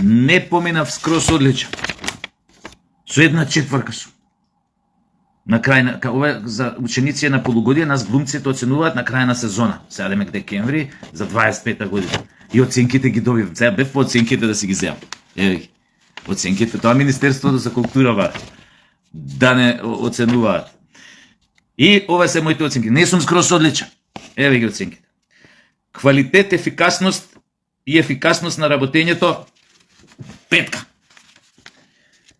Не поминав скроз одличен. Со 1/4 сум. На крај ова за ученици на полугодие, нас глумците оценуваат на крај на сезона, 7 декември за 25-та година. И оценките ги добив. Сега бев по оценките да си ги земам. Еве, оценките, тоа Министерството за култура да не оценуваат. И ова се моите оценки. Не сум скроз одличен. Еве ги оценките. Квалитет, ефикасност и ефикасност на работењето 5.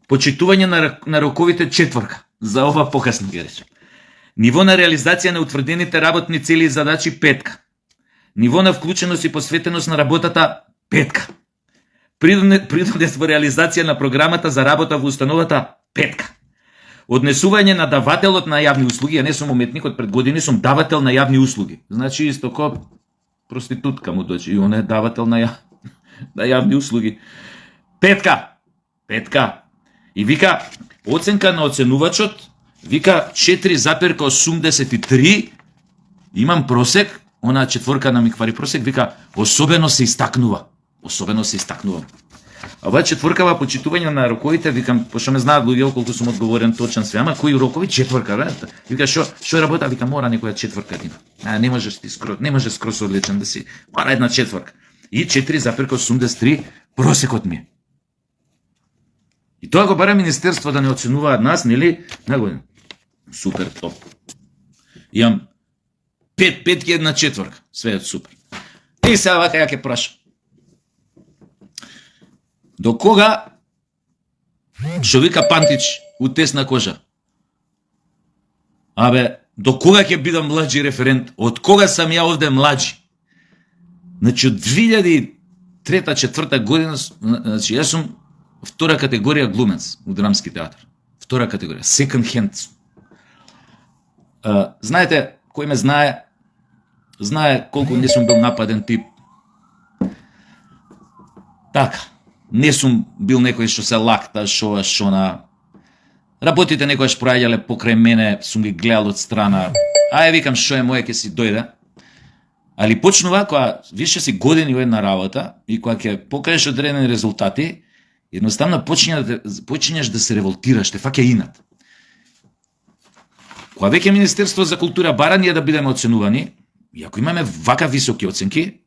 Почитување на роковите 4. За ова покасно ги речем. Ниво на реализација на утврдените работни цели и задачи 5. Ниво на вклученост и посветеност на работата 5. Принуден во реализација на програмата за работа во установата 5. Однесување на давателот на јавни услуги, ја не сум уметник, од пред години сум давател на јавни услуги. Значи исто ко проститутка му дојде и он е давател на јавни услуги. 5. И вика оценка на оценувачот, вика 4,83, имам просек, она 4 на ми квари просек, вика особено се истакнува. А ова 4 почитување на роковите, викам, пошто ме знаат луѓе колку сум одговорен точен све, ама кои рокови 4, вика што работа, вика мора некоја 4 има. Не можеш ти скроз, не можеш скроз одличен да си, мора 1/4. И 4,83 просекот ми. И тоа го бара Министерство да не оценуваат нас, нели? Нагледен. Супер, топ. Имам 5 петки, 1/4. Све е супер. И сега вака ја ќе прашам. До кога, што вика Пантич у тесна кожа? До кога ќе бидам младжи референт? Од кога сам ја овде младжи? Значи, од 2003-2004 година, значи, јас сум втора категорија глумец у драмски театар. Втора категорија, second hand. Знаете, кој ме знае колку не сум бил нападен тип. Така, не сум бил некој што се лакта, шо на... Работите некојаш проаѓале покрај мене, сум ги гледал од страна. Викам, шо е моје, ќе си дојде. Али почнува, кога више си години во една работа и кога ќе покажеш одредени резултати, едноставно почињаш да се револтираш, те фаќа инат. Кога веќе Министерство за култура бара ние да бидеме оценувани, и ако имаме вака високи оценки,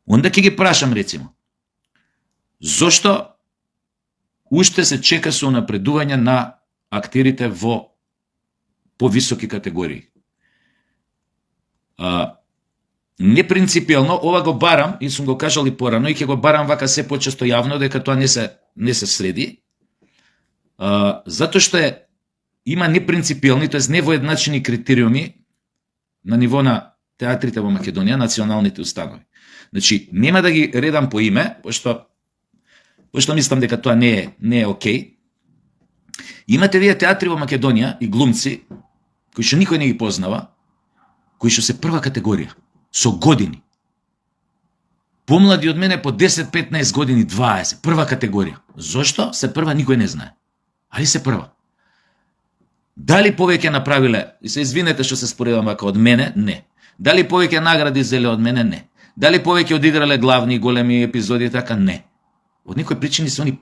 онда ќе ги прашам рецимо, зошто уште се чека со напредување на актерите во повисоки категории? Непринципиелно, ова го барам, и сум го кажал и порано, и ќе го барам вака се почесто јавно, дека тоа не се среди, затоа што има непринципиелни, тоест невоедначени критериуми на ниво на театрите во Македонија, националните установи. Значи, нема да ги редам по име, пошто мислам дека тоа не е окей. Имате вие театри во Македонија и глумци, кои што никој не ги познава, кои што се прва категорија, со години. Помлади од мене по 10-15 години, 20, прва категорија. Зошто? Се прва никој не знае. Али се прва. Дали повеќе направиле, и се извинете што се споредам вака од мене, не. Дали повеќе награди зеле од мене, не. Дали повеќе одиграле главни и големи епизоди, така, не. Од некои причини се они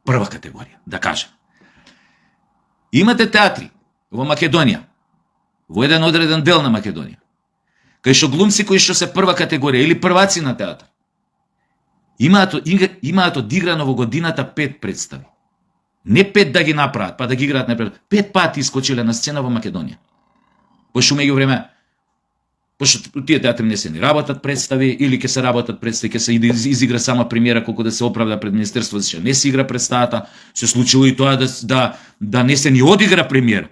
прва категорија, да кажем. Имате театри во Македонија, во еден одреден дел на Македонија, кај што глумци кои што се прва категорија или прваци на театар, имаат одиграно во годината 5 представи. Не 5 да ги направат, па да ги играат напред. 5 пати искочиле на сцена во Македонија. Пошто меѓувреме, пошто тие театри не се ни работат представи, или ќе се работат представи, ќе се изигра само премиера, колку да се оправда пред Министерството, зашто не се игра представата, се случило и тоа да не се ни одигра премиера,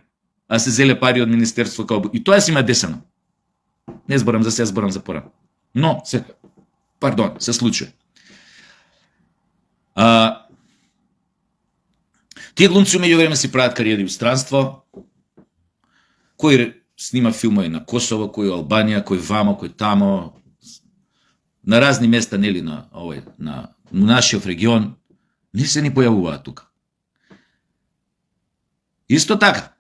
а се зеле пари од Министерство, и тоа си има десено. Не зборам за се, зборам за порано. Но, се случува. Тие глумци меѓувреме си прават кариери во странство, кој снима филмови на Косово, кој Албанија, кој вамо, кој тамо, на разни места, нели, на нашиот регион, не се ни појавуваат тука. Исто така,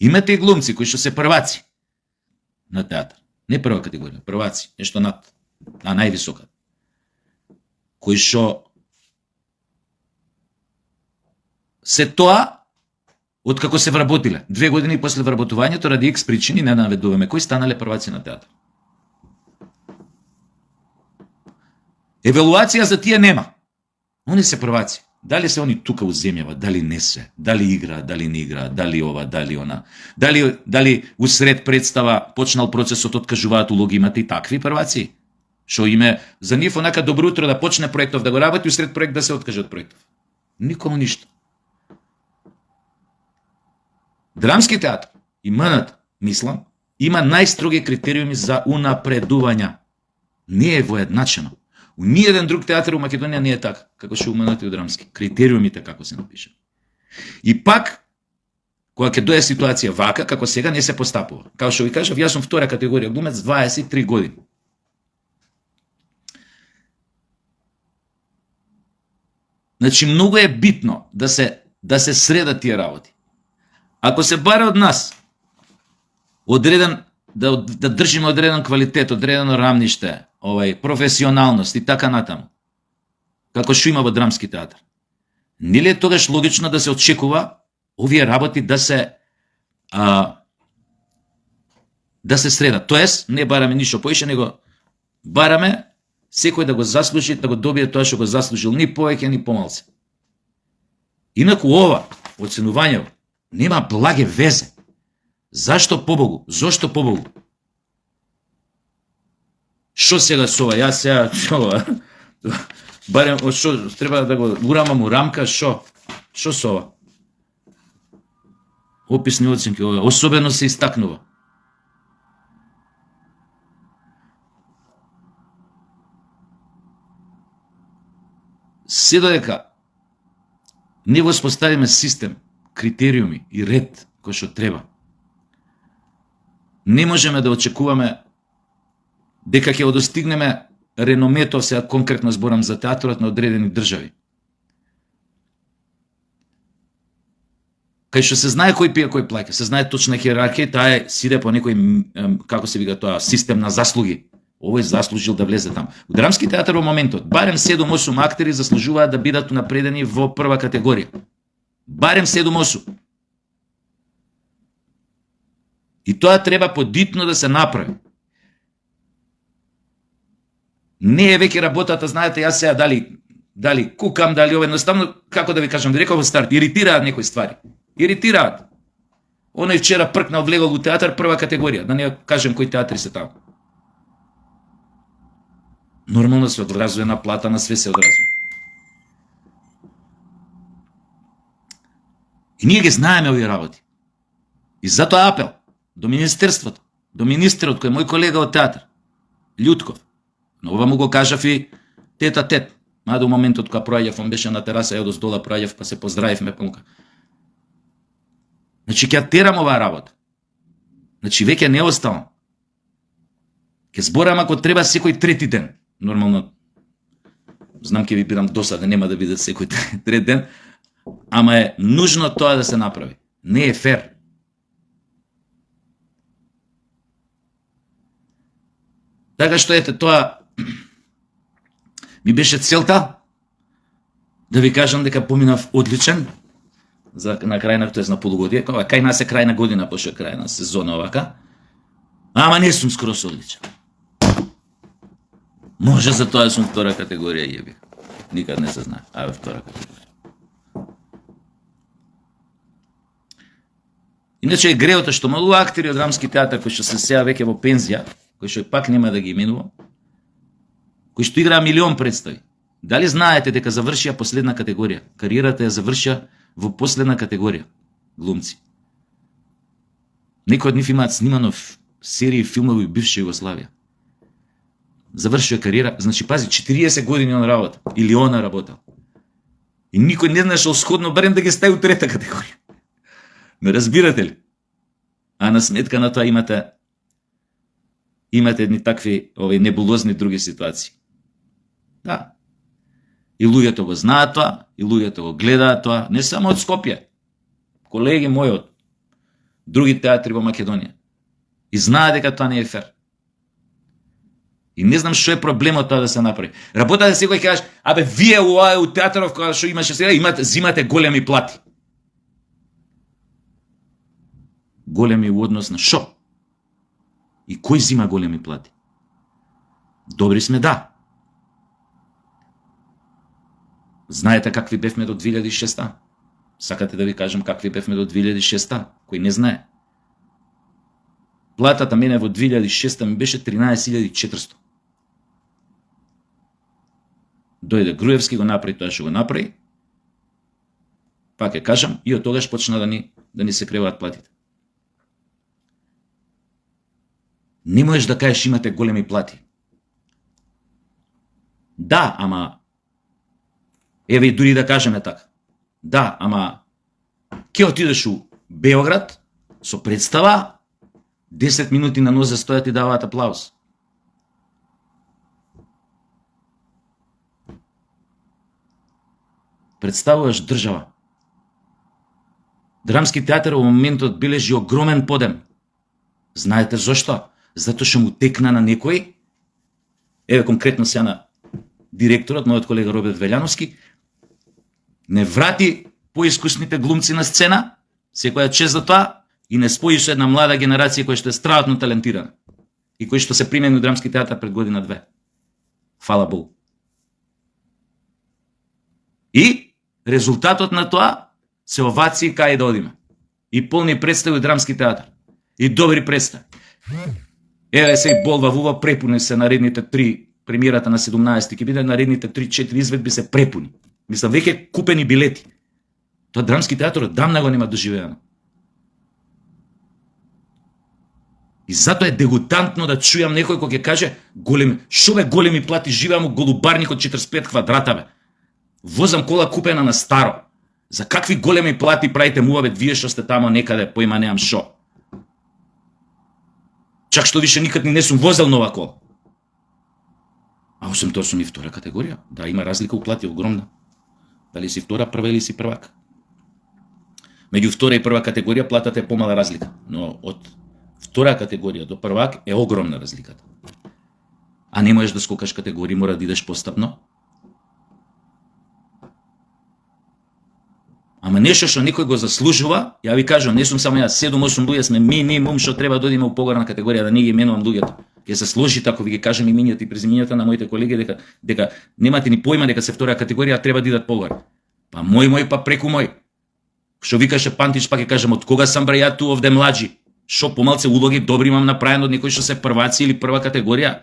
имате и глумци кои што се прваци на театар. Не прва категорија, прваци, нешто над, највисока. кои што се тоа откако се вработиле. 2 години после вработувањето ради X причини, не наведуваме кои, станале прваци на театар. Евалуација за тие нема. Они се прваци. Дали се они тука у земјава, дали не се, дали играат, дали не играат, дали ова, дали она, дали усред представа почнал процесот, откажуваат улоги, имате и такви прваци. Шо име за нив онака добро утро да почне проектов да го работи, усред проект да се откаже од проектов. Никому ништо. Драмски театар и МНТ, мислам, има најстроги критериуми за унапредување. Не е воедначено. У ниеден друг театар у Македонија не е така, како што у МНТ и у Драмски. Критериумите како се напише. И пак, кога ќе дое ситуација вака, како сега, не се постапува. Као што ви кажав, јас сум втора категорија глумец, 23 години. Значи, многу е битно да се средат тие работи. Ако се бара од нас одреден да држиме одреден квалитет, одредено рамниште, професионалност и така натаму, како што има во Драмски театар, нели е тогаш логично да се очекува овие работи да се средат? Тоест, не бараме ништо поише, него бараме секој да го заслужи, да го добие тоа што го заслужил, ни повеќе, ни помалце. Инаку ова оценување нема благе везе. Зашто побогу? Зошто побогу? Шо сега со ова? Јас сега шо? Барем шо треба да го урамам у рамка, шо? Шо со ова? Описни оценки ова особено се истакнува. Се додека не го споставиме систем, критериуми и ред кој што треба, не можеме да очекуваме дека ќе достигнеме реномето, сега конкретно зборам за театарот, на одредени држави. Кај што се знае кој пие, кој плаќа, се знае точна хиерархија, таа сиде по некој, како се вика тоа, систем на заслуги. Овој заслужил да влезе там. У Драмски театар во моментот, барем 7-8 актери заслужуваат да бидат напредени во прва категорија. Барем 7-8. И тоа треба подитно да се направи. Не е веќе работата, знаете, јас сега дали кукам, дали ова, едноставно, како да ви кажам, директно во старт, иритираат некои ствари. Иритираат. Оној вчера пркнал, влегол у театар прва категорија, да не кажем кои театри се таму. Нормално се одразува на плата, на све се одразува. И ние ги знаеме овие работи. И затоа апел до Министерството, до министерот кој е мој колега од театар, Љутков. Но ова му го кажав и тет. Мада у моментот кога проаѓав, он беше на тераса, ја доздола проаѓав, па се поздравивме помка. Значи ќе терам оваа работа. Значи веќе не оставам. Ќе зборам ако треба секој трети ден. Нормално, знам ќе ви бидам досаден, нема да бидат секој трети ден, ама е нужно тоа да се направи. Не е фер. Така што ете, тоа ми беше целта да ви кажам дека поминав одличен на крајна, тоест на полугодие, кај нас е крајна година, пошто е крајна сезона овака, ама не сум скрос одличен. Може за тоа сум втора категорија, јеби. Никад не се знае. Аве втора категорија. Иначе е греото што многу актери од Драмски театар кои што се сега веќе во пензија, кои што пак нема да ги именувам, кои што играа милион представи. Дали знаете дека завршија последна категорија? Кариерата ја завршија во последна категорија глумци. Некои од нив имаат снимано серии филмови бивша Југославија. Завршија кариера, значи пази, 40 години он работа, или она работа. И никој не знаеше сходно барем да ги стави у трета категорија. Не разбирате ли? А на сметка на тоа имате едни такви небулозни други ситуации. Да. И луѓето го знаат тоа, и луѓето го гледаат тоа, не само од Скопје. Колеги мои од други театри во Македонија. И знаат дека тоа не е фер. И не знам што е проблемот тоа да се направи. Работа да секој кажеш, абе вие у театаров кога што имаше сега зимате големи плати. Големи у однос на шо? И кој зима големи плати? Добри сме, да. Знаете какви бевме до 2006? Сакате да ви кажам какви бевме до 2006? Кој не знае? Платата мене во 2006 ми беше 13.400. Дојде Груевски, го направи тоа што го направи. Пак ќе кажам, и од тогаш почна да ни се креваат платите. Не можеш да кажеш имате големи плати. Да, ама еве и дури да кажеме така. Да, ама ќе отидеш у Београд со представа 10 минути на нозе стојат и даваат аплауз. Представуваш држава. Драмски театар во моментот бележи огромен подем. Знаете зошто? Затоа што му текна на некој, еве конкретно сега на директорот, мојот колега Роберт Велјановски, не врати поискусните глумци на сцена, секоја чест за тоа, и не спои со една млада генерација која што е страватно талентирана и кој што се примени у Драмски театар пред година-две. Фала Богу. И резултатот на тоа се овации кај да одиме. И полни представи у Драмски театар. И добри представи. Еве се и болва препуни се наредните 3, премиерата на 17 ќе биде наредните 3-4 изведби се препуни. Мислам, веќе купени билети. Тоа Драмски театар одамна го нема доживеано. И затоа е дегутантно да чујам некој кој ќе каже големи, шо бе големи плати, живеам у голубарник од 45 квадрата бе. Возам кола купена на старо. За какви големи плати правите мува бе вие што сте тамо некаде, поима неам шо. Чак што више никад не сум возел нова кола. А освен тоа сум и втора категорија. Да, има разлика у плати огромна. Дали си втора, прва или си првак. Меѓу втора и прва категорија платата е помала разлика, но од втора категорија до првак е огромна разликата. А не можеш да скокаш категорија, мора да идеш постапно. Ама нешто што некој го заслужува, ја ви кажам, не сум само јас, 7-8 луѓе сме минимум што треба да одиме у погорна категорија, да не ги именувам луѓето. Ќе се сложите ако ви ги кажам имињата и презимињата на моите колеги дека немате ни појма дека се втора категорија, треба да идат погоре. Па мој, па преку мој. Што викаше Пантич, па ќе кажам, од кога сам бра ја ту овде млаđi? Шо помалце улоги добри имам направено од некои што се прваци или прва категорија?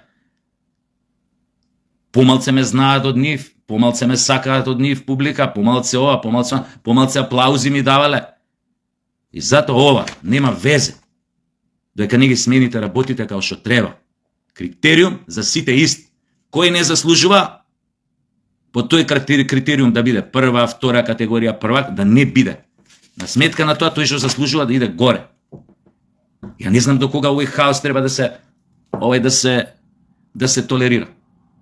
Помалце ме знаат од нив, помалце ме сакаат од нив публика, помалце ова, помалце аплаузи ми давале. И затоа ова нема везе. Дека не ги смените работите како што треба. Критериум за сите ист. Кој не заслужува по тој критериум да биде прва, втора категорија, првак, да не биде. На сметка на тоа тој што заслужува да иде горе. Ја не знам до кога овој хаос треба да се толерира.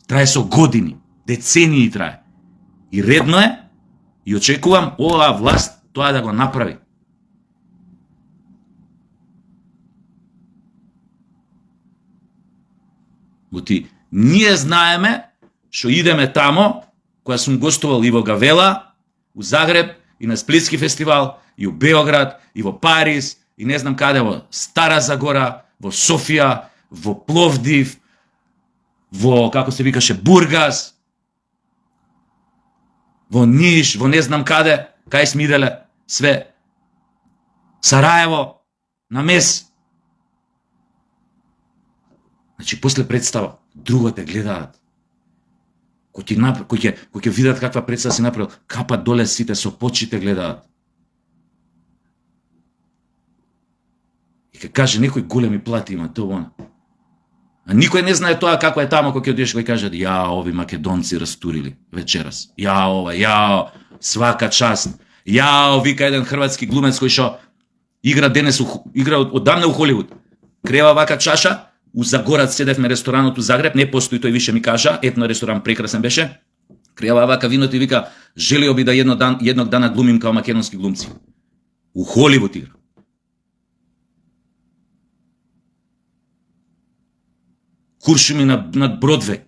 Трае со години, децении трае. И редно е, и очекувам оваа власт тоа да го направи. Оти, ние знаеме што идеме тамо, која сум гостувал и во Гавела, у Загреб, и на Сплитски фестивал, и у Београд, и во Париз, и не знам каде, во Стара Загора, во Софија, во Пловдив, во, како се викаше, Бургас, во Ниш, во не знам каде, кај сме иделе, све. Сараево, на Мес. Значи, после представа, друго те гледаат. Кој ќе видат каква представа си направил, капат доле сите, со почите гледаат. И ќе каже, некој големи плати има, тоа. А никој не знае тоа како е тамо, кој ќе одиш кој кажат, ја, ови македонци растурили вечерас. Ја, ова, ја, свака част. Ја, вика еден хрватски глумец кој што игра денес, игра одамна у Холивуд. Крева вака чаша, у Загорац седевме ресторанот у Загреб, не постои, тој више ми кажа, етно ресторан прекрасен беше. Крева вака виното и вика, желео би да едног дана глумим као македонски глумци. У Холивуд игра. Куршуми над Бродвеј.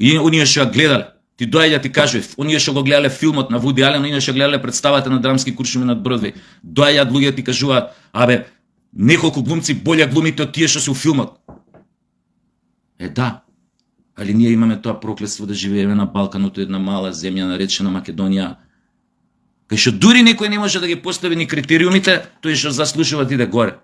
И оние што ја гледале, ти доаѓа ти кажува, оние што го гледале филмот на Вуди Ален, оние што гледале представата на драмски куршуми над Бродвеј, доаѓаат луѓе ти кажуваат, абе, неколку глумци боле глумите од тие што се у филмот. Да, али ние имаме тоа проклетство да живееме на Балканот, една мала земја наречена Македонија, кај што дури некој не може да ги постави ни критериумите, тој што заслужува да иде горе.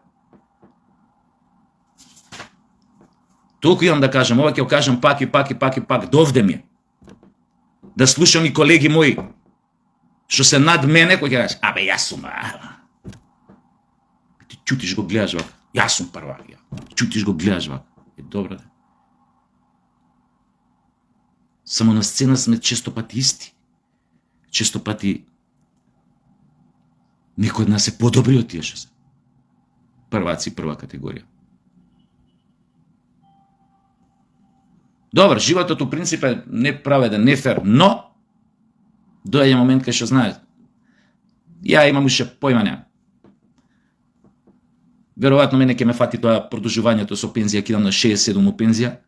Толку имам да кажам, ова ќе го кажам пак и пак, довде ми е. Да слушам и колеги мои, што се над мене, кој ќе кажеш, абе, јас сум, ти чутиш го гледаш вака, јас сум прва, чутиш го гледаш вака, добро да. Само на сцена сме често пати исти. Често пати некој од нас е подобри од тие што се. Прваци, прва категорија. Добар, животот у принцип е неправеден, нефер, но доаѓа момент кај што знаеш. Ја имам уште појма немам. Веројатно мене ќе ме фати тоа продолжувањето со пензија, ќе идам на 67 у пензија.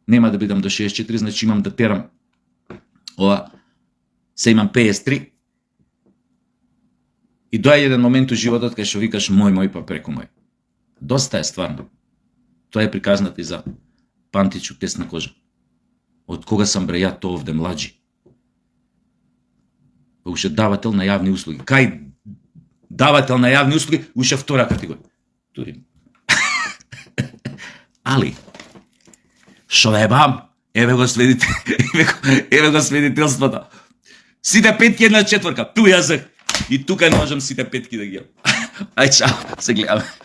Нема да бидам до 64, значи имам да терам. Ова, се имам 53. И доаѓа еден момент у животот кај што викаш мој па преку мој. Доста е стварно. Тоа е приказната и за Пантичу тесна кожа. Од кога сам бре ја тоа овде младжи? Уште давател на јавни услуги. Кај давател на јавни услуги, уште втора категорија. Тури. Али, шо да ебам? Еве го свидетелството. Сите петки една четворка. Ту јазак. И тука не можам сите петки да ги имам. Ај, чао, се гледаме.